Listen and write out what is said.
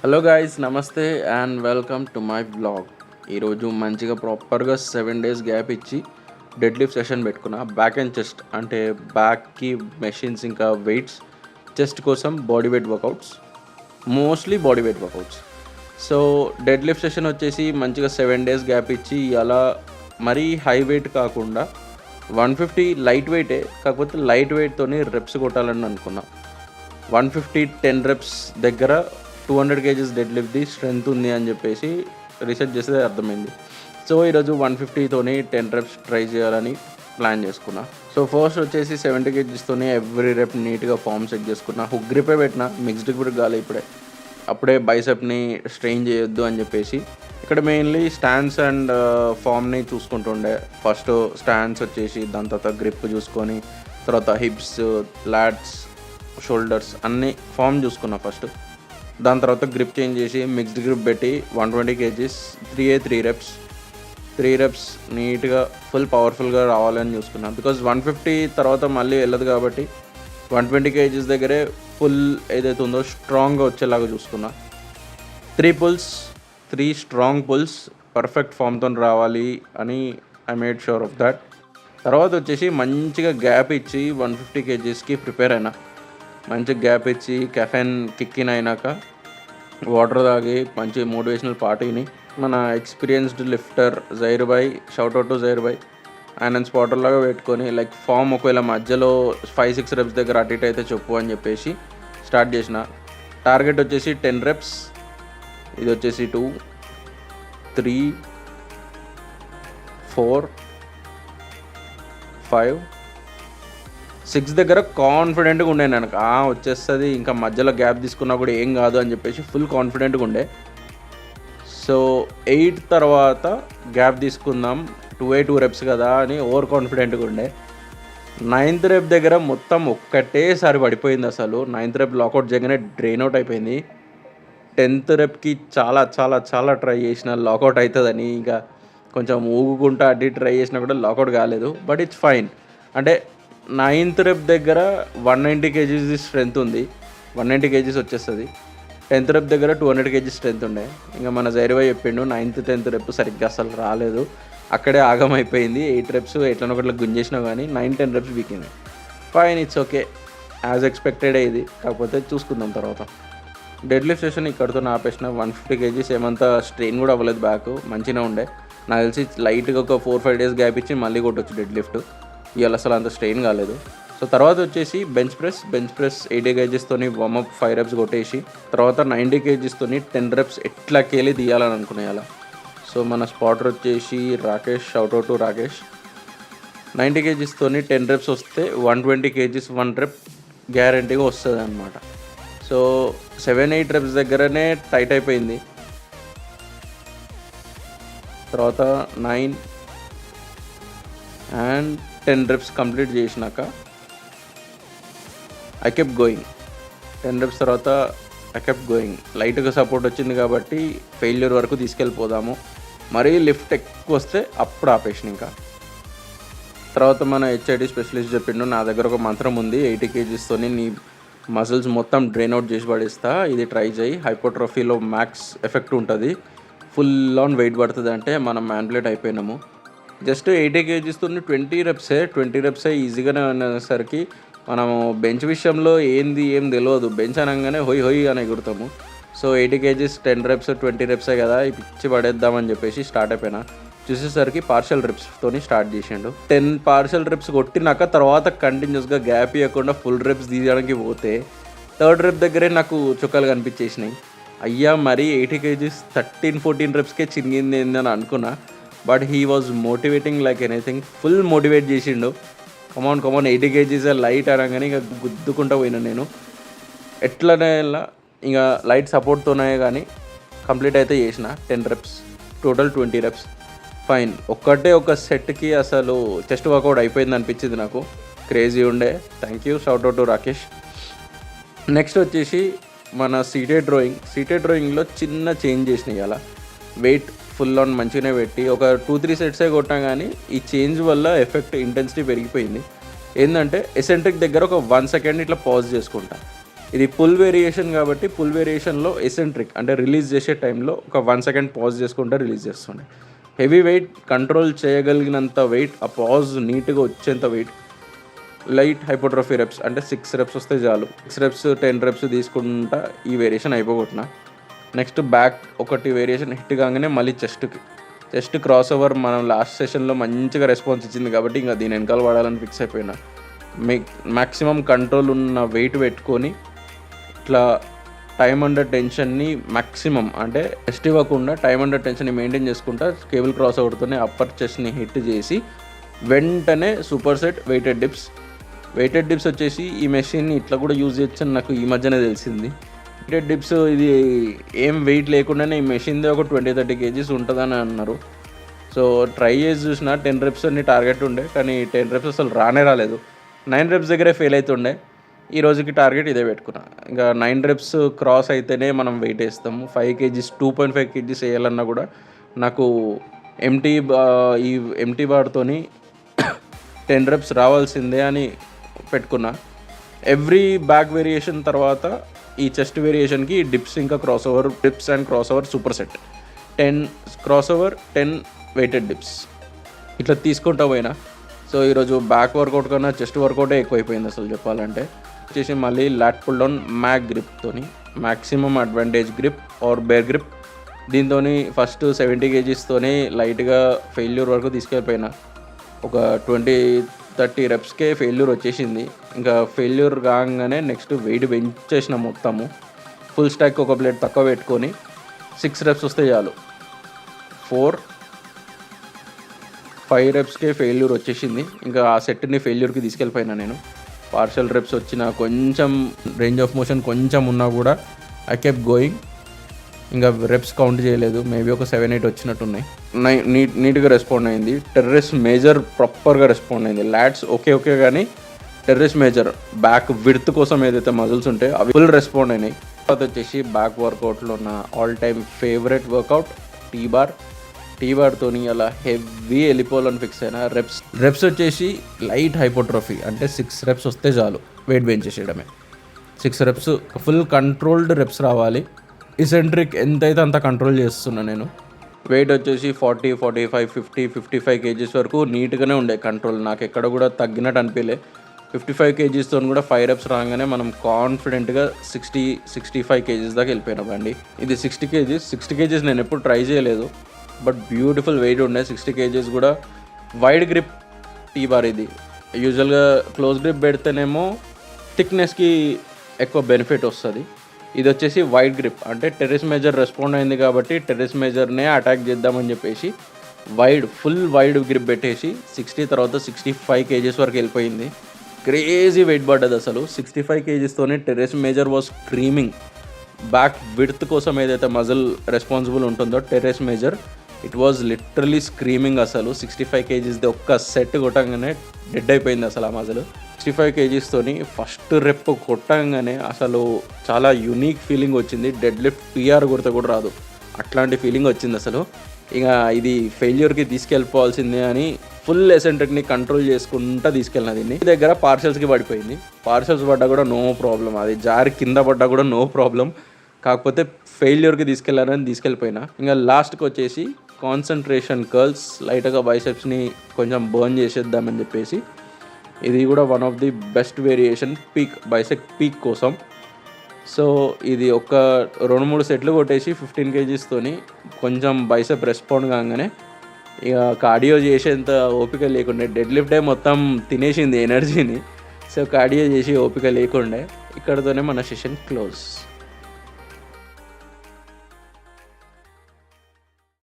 Hello guys, నమస్తే and welcome to my blog. ఈరోజు మంచిగా ప్రాపర్గా 7 days గ్యాప్ ఇచ్చి డెడ్ లిఫ్ట్ సెషన్ పెట్టుకున్నా. బ్యాక్ అండ్ చెస్ట్ అంటే బ్యాక్కి మెషిన్స్ ఇంకా వెయిట్స్, చెస్ట్ కోసం body weight workouts, mostly body weight workouts. So dead lift session వచ్చేసి మంచిగా 7 days గ్యాప్ ఇచ్చి అలా మరీ హై వెయిట్ కాకుండా 150 లైట్ వెయిటే, కాకపోతే లైట్ వెయిట్తోని రెప్స్ కొట్టాలని అనుకున్నా. 150 10 reps దగ్గర 200 kgs డెడ్ లిఫ్ట్ది స్ట్రెంత్ ఉంది అని చెప్పేసి రీసెర్చ్ చేస్తే అర్థమైంది. సో ఈరోజు 150తోని 10 reps ట్రై చేయాలని ప్లాన్ చేసుకున్నా. సో ఫస్ట్ వచ్చేసి 70 kgsతోని ఎవ్రీ రెప్ నీట్గా ఫామ్ సెట్ చేసుకున్నా. హుక్ గ్రిపే పెట్టిన, మిక్స్డ్ గ్రిప్ కాలే అప్పుడే బైసెప్ని స్ట్రెయిన్ చేయొద్దు అని చెప్పేసి. ఇక్కడ మెయిన్లీ స్టాండ్స్ అండ్ ఫామ్ని చూసుకుంటుండే. ఫస్ట్ స్టాండ్స్ వచ్చేసి, దాని తర్వాత గ్రిప్ చూసుకొని, తర్వాత హిప్స్, లాట్స్, షోల్డర్స్ అన్నీ ఫామ్ చూసుకున్నా ఫస్ట్. దాని తర్వాత గ్రిప్ చేంజ్ చేసి మిక్స్డ్ గ్రిప్ పెట్టి 120 kgs 3 reps 3 reps నీట్గా ఫుల్ పవర్ఫుల్గా రావాలని చూసుకున్నా. బికాజ్ 150 తర్వాత మళ్ళీ వెళ్ళదు కాబట్టి 120 kgs దగ్గరే ఫుల్ ఏదైతే ఉందో స్ట్రాంగ్గా వచ్చేలాగా చూసుకున్నా. 3 pulls 3 strong pulls పర్ఫెక్ట్ ఫామ్తో రావాలి అని I made sure of that. తర్వాత వచ్చేసి మంచిగా గ్యాప్ ఇచ్చి 150 kgsకి ప్రిపేర్ అయినా. మంచి గ్యాప్ ఇచ్చి కెఫెన్ కిక్కిన్ అయినాక వాటర్ తాగి మంచి మోటివేషనల్ పార్టీని మన ఎక్స్పీరియన్స్డ్ లిఫ్టర్ జైర్ భాయ్, షౌట్అవుట్ టు జైర్ భాయ్, ఆయన స్పాటర్ లాగా పెట్టుకొని లైక్ ఫామ్ ఒకవేళ మధ్యలో 5-6 reps దగ్గర అటు ఇటు అయితే చెప్పు అని చెప్పేసి స్టార్ట్ చేసిన. టార్గెట్ వచ్చేసి 10 reps, ఇది వచ్చేసి 2 3 4 5 6 దగ్గర కాన్ఫిడెంట్గా ఉండే. నేను వచ్చేస్తుంది, ఇంకా మధ్యలో గ్యాప్ తీసుకున్నా కూడా ఏం కాదు అని చెప్పేసి ఫుల్ కాన్ఫిడెంట్గా ఉండే. సో 8 తర్వాత గ్యాప్ తీసుకుందాం, 2 reps కదా అని ఓవర్ కాన్ఫిడెంట్గా ఉండే. 9th rep దగ్గర మొత్తం ఒక్కటేసారి పడిపోయింది. అసలు 9th rep లాకౌట్ చేయగానే డ్రైన్ అవుట్ అయిపోయింది. 10th repకి చాలా చాలా చాలా ట్రై చేసిన లాకౌట్ అవుతుందని, ఇంకా కొంచెం ఊగుకుంటా అడ్డి ట్రై చేసినా కూడా లాకౌట్ కాలేదు. But it's fine. అంటే 9th rep దగ్గర 190 kgs స్ట్రెంత్ ఉంది, 190 kgs వచ్చేస్తుంది. 10th rep దగ్గర 200 kgs స్ట్రెంత్ ఉండే. ఇంకా మన జైర్వై చెప్పిండు 9th 10th rep సరిగ్గా అసలు రాలేదు, అక్కడే ఆగమైపోయింది. 8 reps ఎట్లనో ఒకట్లా గుంజేసినా కానీ 9-10 reps వీకింది. ఫైన్, ఇట్స్ ఓకే, యాజ్ ఎక్స్పెక్టెడే ఇది. కాకపోతే చూసుకుందాం తర్వాత. డెడ్ లిఫ్ట్ సెషన్ ఇక్కడితో ఆపేసిన. 150 kgs ఏమంతా స్ట్రెయిన్ కూడా అవ్వలేదు, బ్యాక్ మంచిగా ఉండే. నాకు తెలిసి లైట్గా ఒక 4-5 days గ్యాప్ ఇచ్చి మళ్ళీ కొట్టొచ్చు డెడ్ లిఫ్ట్. ఇవాళ అసలు అంత స్ట్రెయిన్ కాలేదు. సో తర్వాత వచ్చేసి బెంచ్ ప్రెస్ 80 kgsతోని వార్మప్ 5 reps కొట్టేసి, తర్వాత 90 kgsతోని 10 reps ఎట్లా కేలి తీయాలని అనుకునేయాల. సో మన స్పాటర్ వచ్చేసి Rakesh, shoutout to Rakesh. 90 kgsతోని 10 reps వస్తే 120 kgs 1 rep గ్యారంటీగా వస్తుంది అనమాట. సో 7-8 reps దగ్గరనే టైట్ అయిపోయింది. తర్వాత 9 అండ్ 10 reps కంప్లీట్ చేసినాక ఐ కెప్ట్ గోయింగ్. 10 reps తర్వాత ఐ కెప్ట్ గోయింగ్. లైట్గా సపోర్ట్ వచ్చింది కాబట్టి ఫెయిల్యూర్ వరకు తీసుకెళ్ళిపోదాము, మరీ లిఫ్ట్ ఎక్కువ వస్తే అప్పుడు ఆపేసిన. ఇంకా తర్వాత మన హెచ్ఐడి స్పెషలిస్ట్ చెప్పిండు, నా దగ్గర ఒక మంత్రం ఉంది, 80 kgsతోని నీ మజిల్స్ మొత్తం డ్రైన్ అవుట్ చేసి పడేస్తా, ఇది ట్రై చేయి, హైపోట్రోఫీలో మ్యాక్స్ ఎఫెక్ట్ ఉంటుంది, ఫుల్ ఆన్ వెయిట్ పడుతుంది. అంటే మనం మ్యాన్పులేట్ అయిపోయినాము. జస్ట్ 80 kgsతో 20 reps ఈజీగానే అనేసరికి మనము బెంచ్ విషయంలో ఏం తెలియదు. బెంచ్ అనగానే హొయ్ అని ఎగురుతాము. సో 80 kgs 10 reps 20 reps కదా, పిచ్చి పడేద్దామని చెప్పేసి స్టార్ట్ అయిపోయినా. చూసేసరికి పార్షల్ రెప్స్తోని స్టార్ట్ చేసిండు. 10 partial reps కొట్టినాక తర్వాత కంటిన్యూస్గా గ్యాప్ ఇవ్వకుండా ఫుల్ reps తీయడానికి పోతే 3rd rep దగ్గరే నాకు చుక్కలు కనిపించేసినాయి. అయ్యా మరి 80 kgs 13-14 repsకే చిరిగింది ఏందని అనుకున్నా. But he was motivating like anything, full motivate చేసిండు. కమాన్ 80 kgs లైట్ అనగానే ఇంకా గుద్దుకుంటా పోయినా నేను. ఎట్లనే ఇంకా లైట్ సపోర్ట్తోనే కానీ కంప్లీట్ అయితే చేసిన. 10 reps టోటల్ 20 reps. ఫైన్. ఒక సెట్కి అసలు చెస్ట్ వర్కౌట్ అయిపోయింది అనిపించింది నాకు. క్రేజీ ఉండే. Thank you, shoutout to Rakesh. Next వచ్చేసి మన సీటెడ్ డ్రాయింగ్లో చిన్న చేంజ్ చేసినాయి. అలా వెయిట్ ఫుల్ ఆన్ మంచిగానే పెట్టి ఒక 2-3 sets కొట్టాం, కానీ ఈ చేంజ్ వల్ల ఇంటెన్సిటీ పెరిగిపోయింది. ఏంటంటే ఎసెంట్రిక్ దగ్గర ఒక 1 second ఇట్లా పాజ్ చేసుకుంటా. ఇది పుల్ వేరియేషన్ కాబట్టి పుల్ వేరియేషన్లో ఎసెంట్రిక్ అంటే రిలీజ్ చేసే టైంలో ఒక 1 సెకండ్ పాజ్ చేసుకుంటే రిలీజ్ చేస్తుండే. హెవీ వెయిట్ కంట్రోల్ చేయగలిగినంత వెయిట్, ఆ పాజ్ నీట్గా వచ్చేంత వెయిట్, లైట్ హైపోట్రోఫీ రెప్స్ అంటే 6 రెప్స్ వస్తే చాలు. 6 రెప్స్ 10 రెప్స్ తీసుకుంటా ఈ వేరియేషన్ అయిపోగొట్టిన. నెక్స్ట్ బ్యాక్ ఒకటి వేరియేషన్ హిట్ కాగానే మళ్ళీ చెస్ట్ క్రాస్ ఓవర్ మనం లాస్ట్ సెషన్లో మంచిగా రెస్పాన్స్ ఇచ్చింది కాబట్టి ఇంకా దీని వెనకాల వాడాలని ఫిక్స్ అయిపోయినా. మ్యాక్సిమం కంట్రోల్ ఉన్న వెయిట్ పెట్టుకొని ఇట్లా టైమ్ అండర్ టెన్షన్ని మ్యాక్సిమం అంటే రెస్ట్ ఇవ్వకుండా టైమ్ అండర్ టెన్షన్ని మెయింటైన్ చేసుకుంటా కేబుల్ క్రాస్ ఓవర్తోనే అప్పర్ చెస్ట్ని హిట్ చేసి వెంటనే సూపర్ సెట్ వెయిటెడ్ డిప్స్ వచ్చేసి ఈ మెషిన్ని ఇట్లా కూడా యూజ్ చేయొచ్చని నాకు ఈ మధ్యనే తెలిసింది. వెయిటెడ్ డిప్స్ ఇది ఏం వెయిట్ లేకుండానే ఈ మెషిన్ది ఒక 20-30 kgs ఉంటుందని అన్నారు. సో ట్రై చేసి చూసిన 10 reps అని టార్గెట్ ఉండే, కానీ 10 reps అసలు రాలేదు. 9 reps దగ్గరే ఫెయిల్ అవుతుండే. ఈ రోజుకి టార్గెట్ ఇదే పెట్టుకున్నా. ఇంకా 9 reps క్రాస్ అయితేనే మనం వెయిట్ వేస్తాము. 5 kgs 2.5 kgs వేయాలన్నా కూడా నాకు ఈ ఎంటీ బార్తోని 10 reps రావాల్సిందే అని పెట్టుకున్నా. ఎవ్రీ బ్యాక్ వేరియేషన్ తర్వాత ఈ చెస్ట్ వేరియేషన్కి డిప్స్ ఇంకా dips and cross over super set 10 cross over 10 weighted dips ఇట్లా తీసుకుంటా పోయినా. సో ఈరోజు బ్యాక్ వర్కౌట్ కన్నా చెస్ట్ వర్కౌటే ఎక్కువైపోయింది అసలు చెప్పాలంటే. వచ్చేసి మళ్ళీ లాట్ పుల్ డౌన్ మ్యాక్ గ్రిప్తోని maximum advantage grip or bare grip. దీంతో ఫస్ట్ 70 kgsతోనే లైట్గా ఫెయిల్యూర్ వరకు తీసుకెళ్ళిపోయినా. ఒక 20-30 రెప్స్కే ఫెయిల్యూర్ వచ్చేసింది. ఇంకా ఫెయిల్యూర్ కాగానే నెక్స్ట్ వెయిట్ పెంచేసిన మొత్తము. ఫుల్ స్టాక్ ఒక ప్లేట్ తక్కువ పెట్టుకొని 6 reps వస్తే చాలు. 4-5 repsకే ఫెయిల్యూర్ వచ్చేసింది. ఇంకా ఆ సెట్ని ఫెయిల్యూర్కి తీసుకెళ్ళిపోయినా నేను. పార్షల్ రెప్స్ వచ్చిన కొంచెం రేంజ్ ఆఫ్ మోషన్ కొంచెం ఉన్నా కూడా ఐ కెప్ గోయింగ్. ఇంకా రెప్స్ కౌంట్ చేయలేదు, మేబీ ఒక 7-8 వచ్చినట్టున్నాయి. నీట్గా రెస్పాండ్ అయింది. టెర్రస్ మేజర్ ప్రాపర్గా రెస్పాండ్ అయింది. లాట్స్ ఓకే కానీ టెర్రస్ మేజర్ బ్యాక్ విడ్త్ కోసం ఏదైతే మజిల్స్ ఉంటాయో అవి ఫుల్ రెస్పాండ్ అయినాయి. తర్వాత వచ్చేసి బ్యాక్ వర్కౌట్లో ఉన్న all time favourite workout T బార్తోని అలా హెవీ వెళ్ళిపోవాలని ఫిక్స్ అయినా. రెప్స్ వచ్చేసి లైట్ హైపోట్రోఫీ అంటే 6 reps వస్తే చాలు వెయిట్ బెంచ్ చేసేయడమే. 6 reps ఫుల్ కంట్రోల్డ్ రెప్స్ రావాలి. ఇసెంట్రిక్ ఎంతైతే అంత కంట్రోల్ చేస్తున్నా నేను. వెయిట్ వచ్చేసి 40, 45, 50, 55 kgs వరకు నీట్గానే ఉండే కంట్రోల్. నాకు ఎక్కడ కూడా తగ్గినట్టు అనిపించలే. 55 kgsతో కూడా 5 reps రాగానే మనం కాన్ఫిడెంట్గా 60-65 kgs దాకా వెళ్ళిపోయినాం అండి. ఇది 60 kgs నేను ఎప్పుడు ట్రై చేయలేదు, బట్ బ్యూటిఫుల్ వెయిట్ ఉండే. 60 kgs కూడా వైడ్ గ్రిప్ టీ బార్. ఇది యూజువల్గా క్లోజ్ గ్రిప్ పెడితేనేమో థిక్నెస్కి ఎక్కువ బెనిఫిట్ వస్తుంది. ఇది వచ్చేసి వైడ్ గ్రిప్ అంటే టెర్రస్ మేజర్ రెస్పాండ్ అయింది కాబట్టి టెర్రస్ మేజర్నే అటాక్ చేద్దామని చెప్పేసి ఫుల్ వైడ్ గ్రిప్ పెట్టేసి 60 తర్వాత 65 kgs వరకు వెళ్ళిపోయింది. క్రేజీ వెయిట్ పడ్డది అసలు. 65 kgsతోనే teres major was screaming. Back width కోసం ఏదైతే మజిల్ రెస్పాన్సిబుల్ ఉంటుందో teres major, it was literally screaming అసలు. 65 kgsది ఒక్క సెట్ కొట్టంగానే డెడ్ అయిపోయింది అసలు ఆ మజిల్. 65 kgsతోని ఫస్ట్ రెప్ కొట్టంగానే అసలు చాలా యూనిక్ ఫీలింగ్ వచ్చింది. డెడ్ లిఫ్ట్ PR కొడితే కూడా రాదు, అట్లాంటి ఫీలింగ్ వచ్చింది అసలు. ఇక ఇది ఫెయిల్యూర్కి తీసుకెళ్ళిపోవాల్సిందే అని ఫుల్ ఎసెంట్రిక్ని కంట్రోల్ చేసుకుంటా తీసుకెళ్ళిన. దీన్ని దగ్గర పార్షల్స్కి పడిపోయింది. పార్షల్స్ పడ్డా కూడా నో ప్రాబ్లం, అది జారి కింద పడ్డా కూడా నో ప్రాబ్లం. కాకపోతే ఫెయిల్యూర్కి తీసుకెళ్ళారని తీసుకెళ్ళిపోయినా. ఇంకా లాస్ట్కి వచ్చేసి కాన్సన్ట్రేషన్ కర్ల్స్, లైట్గా బైసెప్స్ని కొంచెం బర్న్ చేసేద్దామని చెప్పేసి ఇది కూడా one of the best variation bicep peak కోసం. సో ఇది ఒక 2-3 సెట్లు కొట్టేసి 15 kgsతోని కొంచెం బైసెప్ రెస్పాండ్ కాగానే ఇక కార్డియో చేసేంత ఓపిక లేకుండే. డెడ్ లిఫ్టే మొత్తం తినేసింది ఎనర్జీని. సో కార్డియో చేసి ఓపిక లేకుండే. ఇక్కడతోనే మన సెషన్ క్లోజ్.